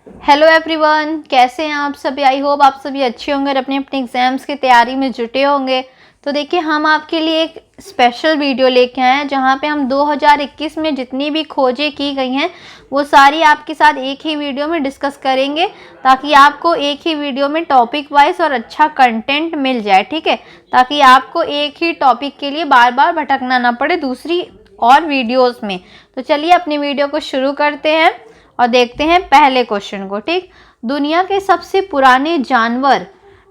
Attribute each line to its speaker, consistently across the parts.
Speaker 1: Hello everyone, कैसे हैं आप सभी। आई होप आप सभी अच्छे होंगे और अपने अपने एग्जाम्स की तैयारी में जुटे होंगे। तो देखिए, हम आपके लिए एक स्पेशल वीडियो लेके आए हैं जहां पे हम 2021 में जितनी भी खोजें की गई हैं वो सारी आपके साथ एक ही वीडियो में डिस्कस करेंगे, ताकि आपको एक ही वीडियो में टॉपिक वाइज और अच्छा कंटेंट मिल जाए। ठीक है, ताकि आपको एक ही टॉपिक के लिए बार बार भटकना ना पड़े दूसरी और वीडियोज़ में। तो चलिए अपनी वीडियो को शुरू करते हैं और देखते हैं पहले क्वेश्चन को। ठीक, दुनिया के सबसे पुराने जानवर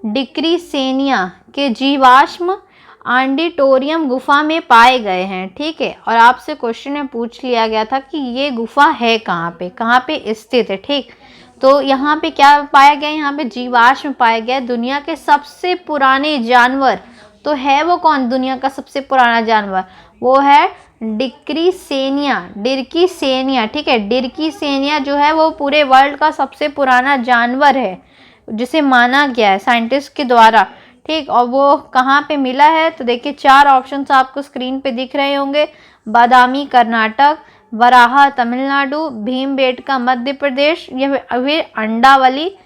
Speaker 1: डिक्रीसेनिया के जीवाश्म आंडिटोरियम गुफा में पाए गए हैं। ठीक है, और आपसे क्वेश्चन में पूछ लिया गया था कि ये गुफा है कहाँ पे स्थित है। ठीक, तो यहाँ पे क्या पाया गया, यहाँ पे जीवाश्म पाया गया दुनिया के सबसे पुराने जानवर। तो है वो कौन दुनिया का सबसे पुराना जानवर? वो है डिक्रीसेनिया। ठीक है, डिक्रीसेनिया जो है वो पूरे वर्ल्ड का सबसे पुराना जानवर है जिसे माना गया है साइंटिस्ट के द्वारा। ठीक, और वो कहाँ पे मिला है? तो देखिए, चार ऑप्शंस आपको स्क्रीन पे दिख रहे होंगे। बादामी कर्नाटक, वराहा तमिलनाडु, भीमबेटका मध्य प्रदेश या फिर अंडावली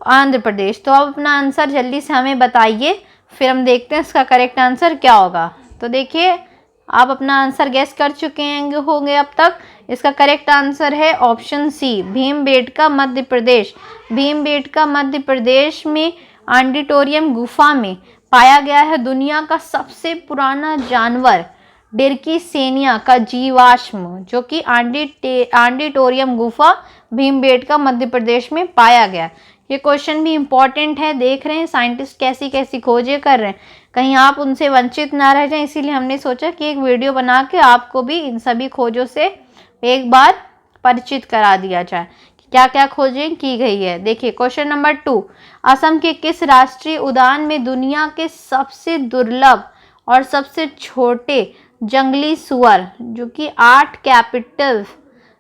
Speaker 1: आंध्र प्रदेश। तो अब अपना आंसर जल्दी से हमें बताइए, फिर हम देखते हैं इसका करेक्ट आंसर क्या होगा। तो देखिए, आप अपना आंसर गैस कर चुके होंगे अब तक। इसका करेक्ट आंसर है ऑप्शन सी, भीमबेटका मध्य प्रदेश। भीमबेटका मध्य प्रदेश में आंडिटोरियम गुफा में पाया गया है दुनिया का सबसे पुराना जानवर डिक्रीसेनिया का जीवाश्म, जो कि आंडिटोरियम गुफा भीमबेटका मध्य प्रदेश में पाया गया। ये क्वेश्चन भी इम्पॉर्टेंट है। देख रहे हैं साइंटिस्ट कैसी कैसी खोजें कर रहे हैं, कहीं आप उनसे वंचित ना रह जाएं, इसीलिए हमने सोचा कि एक वीडियो बना के आपको भी इन सभी खोजों से एक बार परिचित करा दिया जाए कि क्या क्या खोजें की गई है। देखिए क्वेश्चन नंबर 2, असम के किस राष्ट्रीय उद्यान में दुनिया के सबसे दुर्लभ और सबसे छोटे जंगली सुअर, जो कि 8 कैपिटल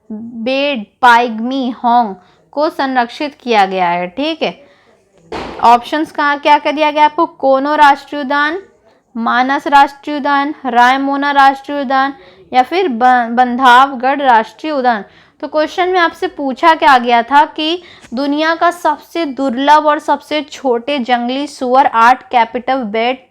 Speaker 1: बेड पाइगमी होंग को संरक्षित किया गया है? ठीक है, ऑप्शंस कहाँ क्या कर दिया गया आपको? कोनो राष्ट्रीय उद्यान, मानस राष्ट्रीय उद्यान, रायमोना राष्ट्रीय उद्यान या फिर बंधवगढ़ राष्ट्रीय उद्यान। तो क्वेश्चन में आपसे पूछा क्या गया था कि दुनिया का सबसे दुर्लभ और सबसे छोटे जंगली सुअर 8 कैपिटल बेड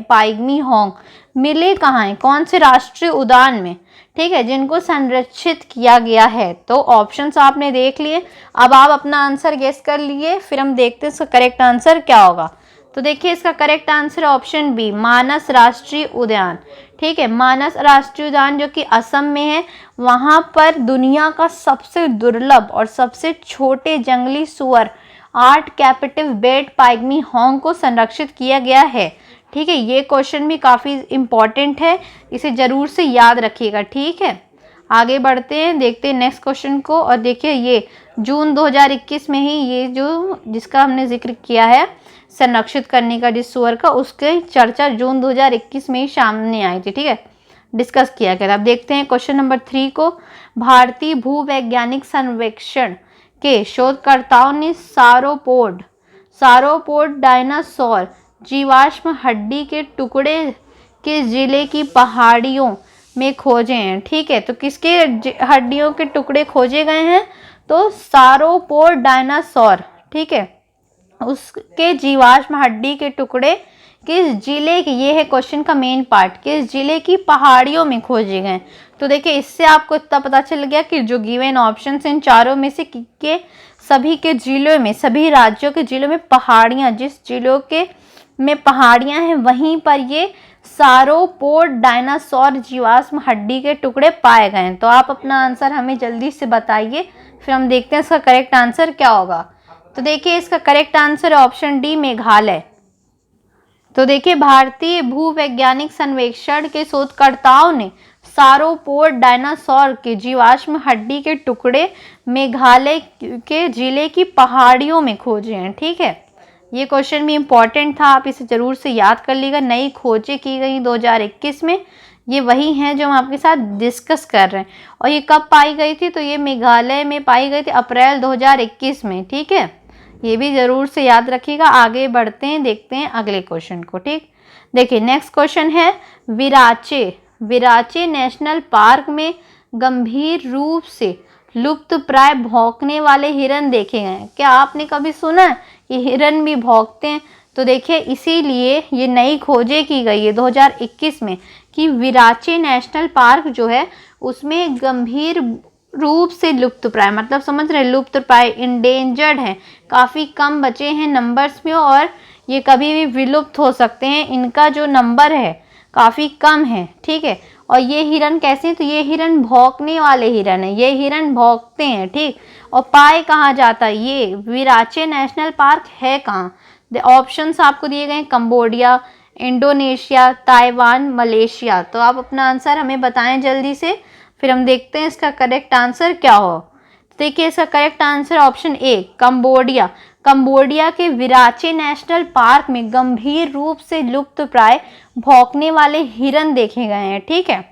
Speaker 1: पाइगमी होंग मिले कहाँ हैं, कौन से राष्ट्रीय उद्यान में? ठीक है, जिनको संरक्षित किया गया है। तो ऑप्शंस आपने देख लिए, अब आप अपना आंसर गेस कर लिए, फिर हम देखते हैं इसका करेक्ट आंसर क्या होगा। तो देखिए, इसका करेक्ट आंसर ऑप्शन बी, मानस राष्ट्रीय उद्यान। ठीक है, मानस राष्ट्रीय उद्यान जो कि असम में है, वहाँ पर दुनिया का सबसे दुर्लभ और सबसे छोटे जंगली सुअर 8 कैपिटल बेड पाइगमी होंग को संरक्षित किया गया है। ठीक है, ये क्वेश्चन भी काफ़ी इम्पॉर्टेंट है, इसे ज़रूर से याद रखिएगा। ठीक है, आगे बढ़ते हैं, देखते हैं नेक्स्ट क्वेश्चन को। और देखिए, ये जून 2021 में ही ये जो जिसका हमने जिक्र किया है संरक्षित करने का जिस सुअर का, उसके चर्चा जून 2021 में ही सामने आई थी। ठीक है, डिस्कस किया गया था। अब देखते हैं क्वेश्चन नंबर 3 को। भारतीय भूवैज्ञानिक सर्वेक्षण के शोधकर्ताओं ने सारोपोड डायनासोर जीवाश्म हड्डी के टुकड़े किस जिले की पहाड़ियों में खोजे हैं? ठीक है, तो किसके हड्डियों के टुकड़े खोजे गए हैं? तो सारोपोड डायनासोर। ठीक है, उसके जीवाश्म हड्डी के टुकड़े किस जिले की, ये है क्वेश्चन का मेन पार्ट, किस जिले की पहाड़ियों में खोजे गए? तो देखिए, इससे आपको इतना पता चल गया कि जो गिवन ऑप्शन इन चारों में से सभी के जिलों में, सभी राज्यों के जिलों में पहाड़ियां, जिस जिलों के में पहाड़ियां हैं वहीं पर ये सारोपोड डायनासोर जीवाश्म हड्डी के टुकड़े पाए गए हैं। तो आप अपना आंसर हमें जल्दी से बताइए, फिर हम देखते हैं इसका करेक्ट आंसर क्या होगा। तो देखिए, इसका करेक्ट आंसर है ऑप्शन डी, मेघालय। तो देखिए, भारतीय भूवैज्ञानिक सर्वेक्षण के शोधकर्ताओं ने सारोपोड डायनासोर के जीवाश्म हड्डी के टुकड़े मेघालय के जिले की पहाड़ियों में खोजे हैं। ठीक है, ये क्वेश्चन भी इम्पॉर्टेंट था, आप इसे ज़रूर से याद कर लीजिएगा। नई खोजें की गई 2021 में, ये वही हैं जो हम आपके साथ डिस्कस कर रहे हैं। और ये कब पाई गई थी? तो ये मेघालय में पाई गई थी अप्रैल 2021 में। ठीक है, ये भी ज़रूर से याद रखिएगा। आगे बढ़ते हैं, देखते हैं अगले क्वेश्चन को। ठीक, देखिए नेक्स्ट क्वेश्चन है, विराचे नेशनल पार्क में गंभीर रूप से लुप्त प्राय भौंकने वाले हिरन देखे गए हैं। क्या आपने कभी सुना है कि हिरन भी भौंकते हैं? तो देखिए इसीलिए ये नई खोजें की गई है 2021 में कि विराचे नेशनल पार्क जो है उसमें गंभीर रूप से लुप्त प्राय, मतलब समझ रहे, लुप्त प्राय, इंडेंजर्ड है, काफ़ी कम बचे हैं नंबर्स में और ये कभी भी विलुप्त हो सकते हैं। इनका जो नंबर है काफ़ी कम है, ठीक है। और ये हिरन कैसे हैं? तो ये हिरन भौंकने वाले हिरन है, ये हिरन भौंकते हैं, ठीक। और पाए कहाँ जाता है? ये विराचे नेशनल पार्क है कहाँ? ऑप्शंस आपको दिए गए हैं, कंबोडिया, इंडोनेशिया, ताइवान, मलेशिया। तो आप अपना आंसर हमें बताएं जल्दी से, फिर हम देखते हैं इसका करेक्ट आंसर क्या हो। देखिए इसका correct answer option A Cambodia. Cambodia के विराचे नेशनल पार्क में गंभीर रूप से लुप्त प्राय भौंकने वाले हिरन देखे गए हैं, ठीक है।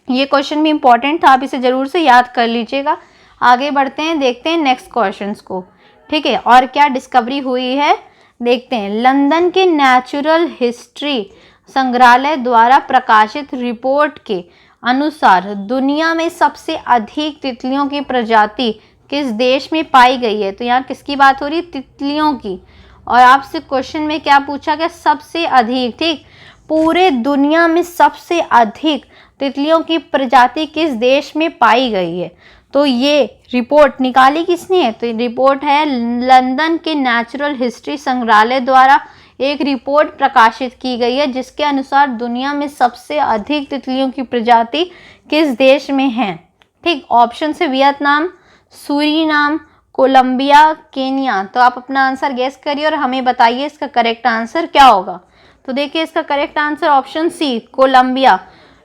Speaker 1: ये क्वेश्चन भी इंपॉर्टेंट था, आप इसे जरूर से याद कर लीजिएगा। आगे बढ़ते हैं, देखते हैं नेक्स्ट क्वेश्चंस को, ठीक है। और क्या डिस्कवरी हुई है देखते हैं। लंदन के नेचुरल हिस्ट्री संग्रहालय द्वारा प्रकाशित रिपोर्ट के अनुसार दुनिया में सबसे अधिक तितलियों की प्रजाति किस देश में पाई गई है? तो यहाँ किसकी बात हो रही है? तितलियों की। और आपसे क्वेश्चन में क्या पूछा गया? सबसे अधिक, ठीक। पूरे दुनिया में सबसे अधिक तितलियों की प्रजाति किस देश में पाई गई है? तो ये रिपोर्ट निकाली किसने है? तो रिपोर्ट है लंदन के नेचुरल हिस्ट्री संग्रहालय द्वारा एक रिपोर्ट प्रकाशित की गई है जिसके अनुसार दुनिया में सबसे अधिक तितलियों की प्रजाति किस देश में है, ठीक। ऑप्शन से वियतनाम, सूरीनाम, कोलंबिया, केनिया। तो आप अपना आंसर गेस करिए और हमें बताइए इसका करेक्ट आंसर क्या होगा। तो देखिए इसका correct answer option C Colombia.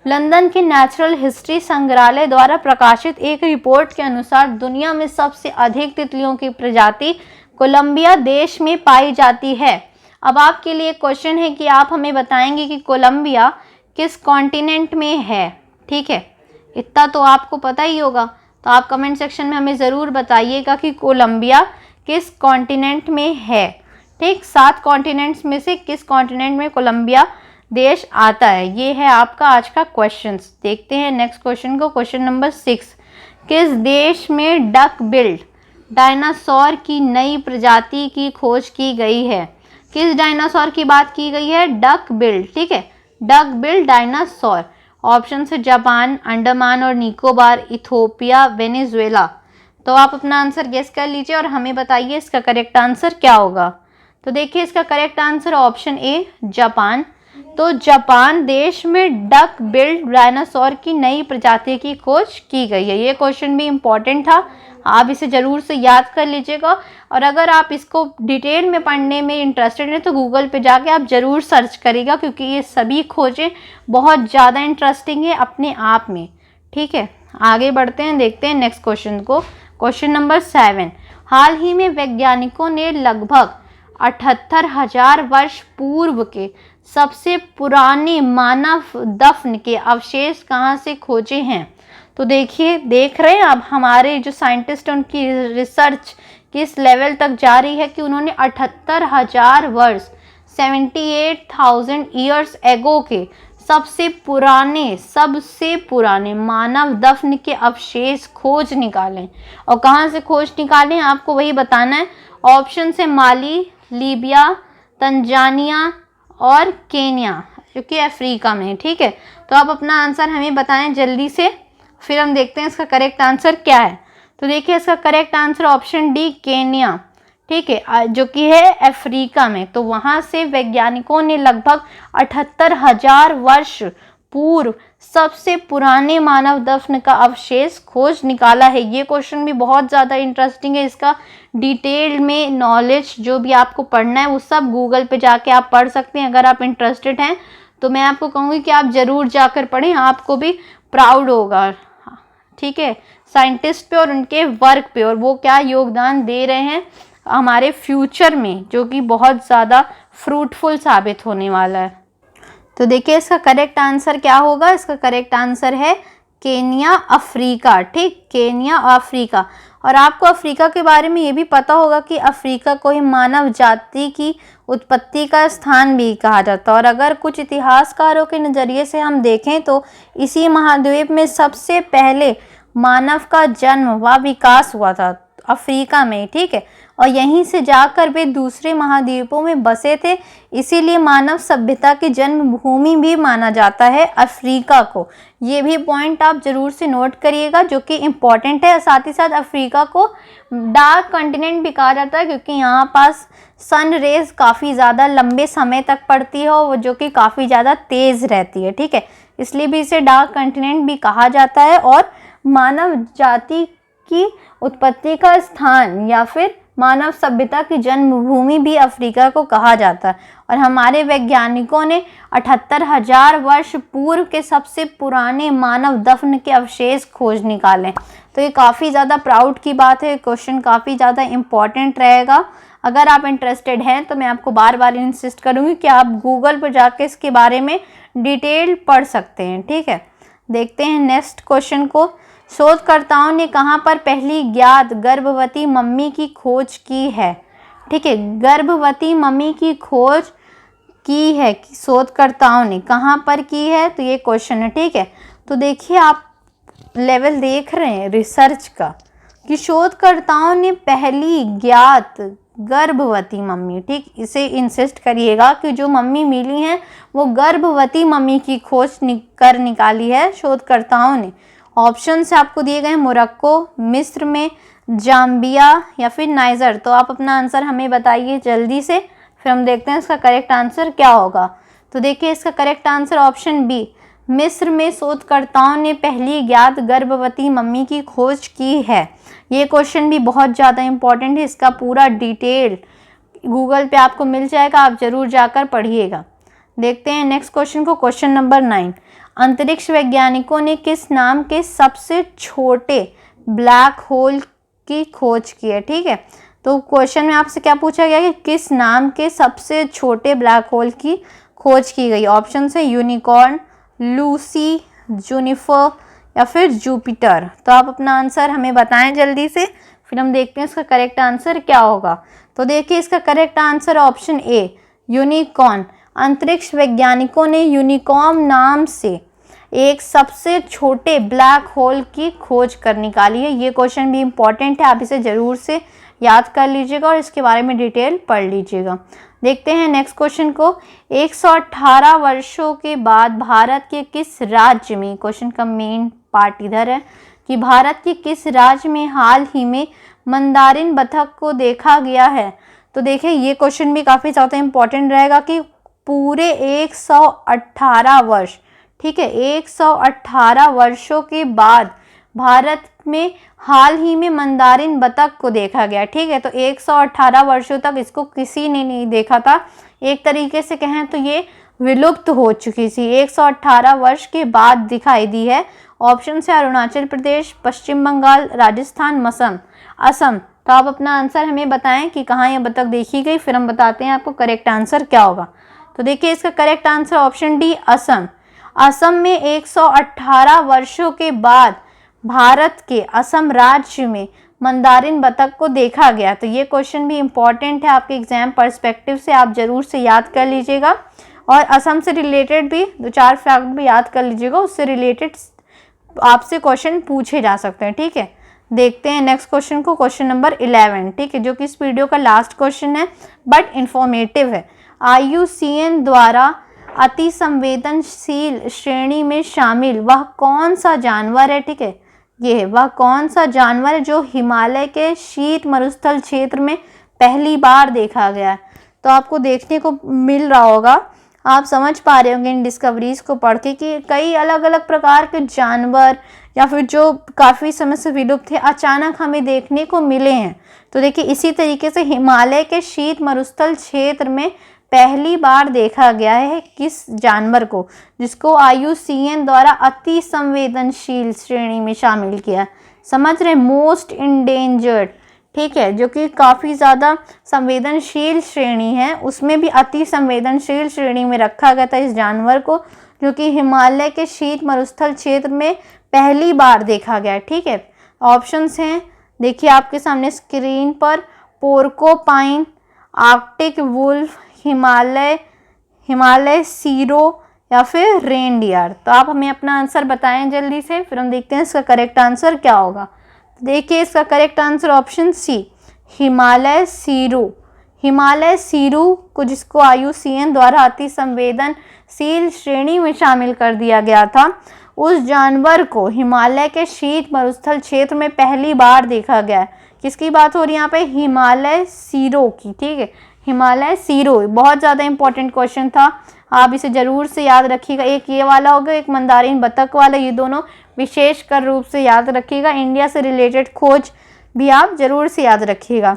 Speaker 1: London के नेचुरल हिस्ट्री संग्रहालय द्वारा प्रकाशित एक रिपोर्ट के अनुसार दुनिया में सबसे अधिक तितलियों की प्रजाति कोलंबिया देश में पाई जाती है। अब आपके लिए क्वेश्चन है कि आप हमें बताएंगे कि कोलंबिया किस कॉन्टिनेंट में है, ठीक है। इतना तो आपको पता ही होगा, तो आप कमेंट सेक्शन में हमें ज़रूर बताइएगा कि कोलंबिया किस कॉन्टिनेंट में है, ठीक। 7 कॉन्टिनेंट्स में से किस कॉन्टिनेंट में कोलंबिया देश आता है? ये है आपका आज का क्वेश्चन। देखते हैं नेक्स्ट क्वेश्चन को, क्वेश्चन नंबर 6। किस देश में डक बिल्ड डायनासोर की नई प्रजाति की खोज की गई है? किस डायनासोर की बात की गई है? डक बिल्ड, ठीक है, डक बिल्ड डायनासोर। ऑप्शन है जापान, अंडमान और निकोबार, इथोपिया, वेनेजुएला। तो आप अपना आंसर गेस कर लीजिए और हमें बताइए इसका करेक्ट आंसर क्या होगा। तो देखिए इसका correct answer option A Japan. तो जापान देश में डक बिल्ड डायनासोर की नई प्रजाति की खोज की गई है। ये क्वेश्चन भी इम्पॉर्टेंट था, आप इसे ज़रूर से याद कर लीजिएगा। और अगर आप इसको डिटेल में पढ़ने में इंटरेस्टेड हैं तो गूगल पे जाके आप ज़रूर सर्च करिएगा, क्योंकि ये सभी खोजें बहुत ज़्यादा इंटरेस्टिंग है अपने आप में, ठीक है। आगे बढ़ते हैं, देखते हैं नेक्स्ट क्वेश्चन को, क्वेश्चन नंबर 7। हाल ही में वैज्ञानिकों ने लगभग 78,000 वर्ष पूर्व के सबसे पुराने मानव दफन के अवशेष कहाँ से खोजे हैं? तो देखिए, देख रहे हैं अब हमारे जो साइंटिस्ट हैं उनकी रिसर्च किस लेवल तक जा रही है कि उन्होंने 78,000 वर्ष 78,000 ईयर्स एगो के सबसे पुराने मानव दफन के अवशेष खोज निकालें। और कहाँ से खोज निकालें आपको वही बताना है। ऑप्शन से माली, लीबिया, तंजानिया और केन्या, जो कि अफ्रीका में है, ठीक है। तो आप अपना आंसर हमें बताएं जल्दी से, फिर हम देखते हैं इसका करेक्ट आंसर क्या है। तो देखिए इसका correct answer option D Kenya, ठीक है, जो कि है अफ्रीका में। तो वहाँ से वैज्ञानिकों ने लगभग 78,000 वर्ष पूर्व सबसे पुराने मानव दफन का अवशेष खोज निकाला है। ये क्वेश्चन भी बहुत ज़्यादा इंटरेस्टिंग है, इसका डिटेल में नॉलेज जो भी आपको पढ़ना है वो सब गूगल पे जाके आप पढ़ सकते हैं। अगर आप इंटरेस्टेड हैं तो मैं आपको कहूँगी कि आप ज़रूर जाकर पढ़ें, आपको भी प्राउड होगा, ठीक है, साइंटिस्ट पे और उनके वर्क पे, और वो क्या योगदान दे रहे हैं हमारे फ्यूचर में, जो कि बहुत ज़्यादा फ्रूटफुल साबित होने वाला है। तो देखिए इसका करेक्ट आंसर क्या होगा। इसका करेक्ट आंसर है केन्या, अफ्रीका, ठीक, केन्या अफ्रीका। और आपको अफ्रीका के बारे में ये भी पता होगा कि अफ्रीका को ही मानव जाति की उत्पत्ति का स्थान भी कहा जाता है। और अगर कुछ इतिहासकारों के नज़रिए से हम देखें तो इसी महाद्वीप में सबसे पहले मानव का जन्म व विकास हुआ था अफ्रीका में, ठीक है, और यहीं से जाकर वे दूसरे महाद्वीपों में बसे थे, इसीलिए मानव सभ्यता की जन्मभूमि भी माना जाता है अफ्रीका को। ये भी पॉइंट आप जरूर से नोट करिएगा जो कि इम्पॉर्टेंट है। साथ ही साथ अफ्रीका को डार्क कॉन्टिनेंट भी कहा जाता है क्योंकि यहाँ पास सन रेज काफ़ी ज़्यादा लंबे समय तक पड़ती है और जो कि काफ़ी ज़्यादा तेज़ रहती है, ठीक है, इसलिए भी इसे डार्क कॉन्टिनेंट भी कहा जाता है। और मानव जाति की उत्पत्ति का स्थान या फिर मानव सभ्यता की जन्मभूमि भी अफ्रीका को कहा जाता है। और हमारे वैज्ञानिकों ने 78,000 वर्ष पूर्व के सबसे पुराने मानव दफन के अवशेष खोज निकाले। तो ये काफ़ी ज़्यादा प्राउड की बात है, क्वेश्चन काफ़ी ज़्यादा इम्पॉर्टेंट रहेगा। अगर आप इंटरेस्टेड हैं तो मैं आपको बार बार इंसिस्ट करूँगी कि आप गूगल पर जाके इसके बारे में डिटेल पढ़ सकते हैं, ठीक है। देखते हैं नेक्स्ट क्वेश्चन को। शोधकर्ताओं ने कहाँ पर पहली ज्ञात गर्भवती मम्मी की खोज की है, ठीक है, गर्भवती मम्मी की खोज की है कि शोधकर्ताओं ने कहाँ पर की है, तो ये क्वेश्चन है, ठीक है। तो देखिए आप लेवल देख रहे हैं रिसर्च का कि शोधकर्ताओं ने पहली ज्ञात गर्भवती मम्मी, ठीक, इसे इंसिस्ट करिएगा कि जो मम्मी मिली हैं वो गर्भवती मम्मी की खोज कर निकाली है शोधकर्ताओं ने। ऑप्शन से आपको दिए गए हैं मोरक्को, मिस्र में, जाम्बिया या फिर नाइजर। तो आप अपना आंसर हमें बताइए जल्दी से, फिर हम देखते हैं इसका करेक्ट आंसर क्या होगा। तो देखिए इसका करेक्ट आंसर ऑप्शन बी, मिस्र में शोधकर्ताओं ने पहली ज्ञात गर्भवती मम्मी की खोज की है। ये क्वेश्चन भी बहुत ज़्यादा इम्पॉर्टेंट है, इसका पूरा डिटेल गूगल पे आपको मिल जाएगा, आप ज़रूर जाकर पढ़िएगा। देखते हैं नेक्स्ट क्वेश्चन को, क्वेश्चन नंबर 9। अंतरिक्ष वैज्ञानिकों ने किस नाम के सबसे छोटे ब्लैक होल की खोज की है, ठीक है। तो क्वेश्चन में आपसे क्या पूछा गया कि किस नाम के सबसे छोटे ब्लैक होल की खोज की गई। ऑप्शन है यूनिकॉर्न, लूसी, जूनिफर या फिर जुपिटर। तो आप अपना आंसर हमें बताएं जल्दी से, फिर हम देखते हैं इसका करेक्ट आंसर क्या होगा। तो देखिए इसका correct answer option A, unicorn. अंतरिक्ष वैज्ञानिकों ने यूनिकॉर्न नाम से एक सबसे छोटे ब्लैक होल की खोज कर निकाली है। ये क्वेश्चन भी इम्पॉर्टेंट है, आप इसे ज़रूर से याद कर लीजिएगा और इसके बारे में डिटेल पढ़ लीजिएगा। देखते हैं नेक्स्ट क्वेश्चन को। 118 वर्षों के बाद भारत के किस राज्य में, क्वेश्चन का मेन पार्ट इधर है कि भारत के किस राज्य में हाल ही में मंदारिन बतख को देखा गया है। तो देखिए ये क्वेश्चन भी काफ़ी ज़्यादा इम्पॉर्टेंट रहेगा कि पूरे 118 वर्ष, ठीक है, 118 वर्षों के बाद भारत में हाल ही में मंदारिन बतख को देखा गया, ठीक है। तो 118 वर्षों तक इसको किसी ने नहीं देखा था, एक तरीके से कहें तो ये विलुप्त हो चुकी थी, 118 वर्ष के बाद दिखाई दी है। ऑप्शन है अरुणाचल प्रदेश, पश्चिम बंगाल, राजस्थान, असम। तो आप अपना आंसर हमें बताएं कि कहाँ ये बतख देखी गई, फिर हम बताते हैं आपको करेक्ट आंसर क्या होगा। तो देखिए इसका correct answer option D, Assam. Assam में 118 वर्षों के बाद भारत के असम राज्य में मंदारिन बतख को देखा गया। तो ये क्वेश्चन भी इम्पॉर्टेंट है आपके एग्जाम पर्सपेक्टिव से, आप ज़रूर से याद कर लीजिएगा और असम से रिलेटेड भी 2-4 फैक्ट भी याद कर लीजिएगा, उससे रिलेटेड आपसे क्वेश्चन पूछे जा सकते हैं, ठीक है। देखते हैं नेक्स्ट क्वेश्चन को, क्वेश्चन नंबर 11, ठीक है, जो कि इस वीडियो का लास्ट क्वेश्चन है बट इंफॉर्मेटिव है। IUCN द्वारा अति संवेदनशील श्रेणी में शामिल वह कौन सा जानवर है, ठीक है, ये है वह कौन सा जानवर है जो हिमालय के शीत मरुस्थल क्षेत्र में पहली बार देखा गया है। तो आपको देखने को मिल रहा होगा, आप समझ पा रहे होंगे इन डिस्कवरीज को पढ़ के कि कई अलग अलग प्रकार के जानवर या फिर जो काफ़ी समय से विलुप्त थे अचानक हमें देखने को मिले हैं। तो देखिए इसी तरीके से हिमालय के शीत मरुस्थल क्षेत्र में पहली बार देखा गया है किस जानवर को, जिसको IUCN द्वारा अति संवेदनशील श्रेणी में शामिल किया। समझ रहे, मोस्ट इंडेंजर्ड, ठीक है, जो कि काफ़ी ज़्यादा संवेदनशील श्रेणी है, उसमें भी अति संवेदनशील श्रेणी में रखा गया था इस जानवर को, जो कि हिमालय के शीत मरुस्थल क्षेत्र में पहली बार देखा गया, ठीक है। ऑप्शंस हैं देखिए आपके सामने स्क्रीन पर, पोर्कोपाइन, आर्कटिक वुल्फ, हिमालय सीरो या फिर रेनडियर। तो आप हमें अपना आंसर बताएं जल्दी से, फिर हम देखते हैं इसका करेक्ट आंसर क्या होगा। देखिए इसका correct answer option C, Himalaya serow. Himalaya serow को, जिसको IUCN द्वारा अति संवेदनशील श्रेणी में शामिल कर दिया गया था, उस जानवर को हिमालय के शीत मरुस्थल क्षेत्र में पहली बार देखा गया है। किसकी बात हो रही है यहाँ पे? हिमालय सीरो की। ठीक है, हिमालय सीरो बहुत ज़्यादा इंपॉर्टेंट क्वेश्चन था, आप इसे जरूर से याद रखिएगा। एक ये वाला होगा, एक मंदारिन बतख वाला, ये दोनों विशेषकर रूप से याद रखिएगा। इंडिया से रिलेटेड खोज भी आप जरूर से याद रखिएगा।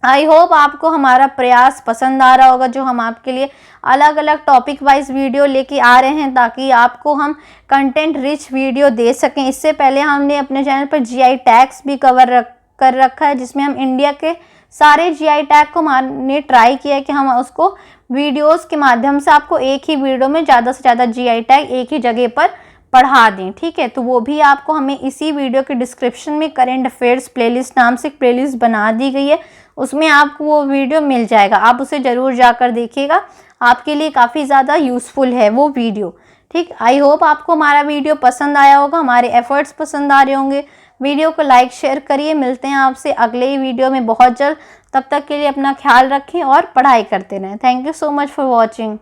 Speaker 1: आई होप आपको हमारा प्रयास पसंद आ रहा होगा, जो हम आपके लिए अलग अलग टॉपिक वाइज वीडियो लेके आ रहे हैं, ताकि आपको हम कंटेंट रिच वीडियो दे सकें। इससे पहले हमने अपने चैनल पर GI टैग्स भी कर रखा है, जिसमें हम इंडिया के सारे GI टैग को हमने ट्राई किया है कि हम उसको वीडियोस के माध्यम से आपको एक ही वीडियो में ज़्यादा से ज़्यादा GI टैग एक ही जगह पर पढ़ा दें। ठीक है, तो वो भी आपको हमें इसी वीडियो के डिस्क्रिप्शन में करेंट अफेयर्स प्लेलिस्ट नाम से एक प्लेलिस्ट बना दी गई है, उसमें आपको वो वीडियो मिल जाएगा। आप उसे ज़रूर जाकर देखिएगा, आपके लिए काफ़ी ज़्यादा यूज़फुल है वो वीडियो। ठीक, आई होप आपको हमारा वीडियो पसंद आया होगा, हमारे एफर्ट्स पसंद आ रहे होंगे। वीडियो को लाइक शेयर करिए। मिलते हैं आपसे अगले ही वीडियो में बहुत जल्द। तब तक के लिए अपना ख्याल रखें और पढ़ाई करते रहें। Thank you so much for watching.